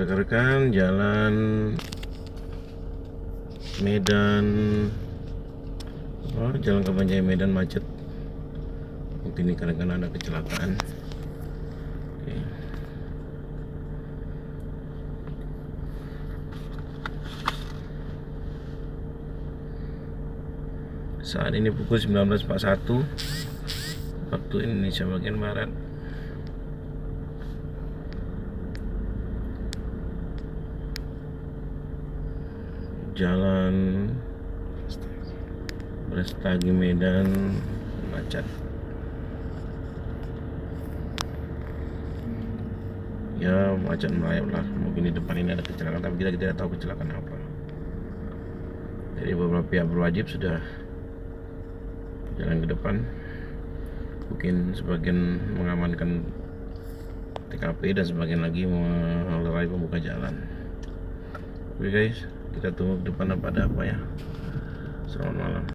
rekan-rekan, jalan Medan, jalan Kabanjaya Medan macet. Mungkin ini karena ada kecelakaan. Oke. Saat ini pukul 19.41 waktu Indonesia bagian barat. Jalan Berastagi Medan Macat. Ya, macet melayap lah. Mungkin di depan ini ada kecelakaan, tapi kita tidak tahu kecelakaan apa. Jadi beberapa pihak berwajib sudah jalan ke depan. Mungkin sebagian mengamankan TKP dan sebagian lagi melerai pembuka jalan. Oke guys, kita tunggu ke depan apa ada apa ya. Selamat malam.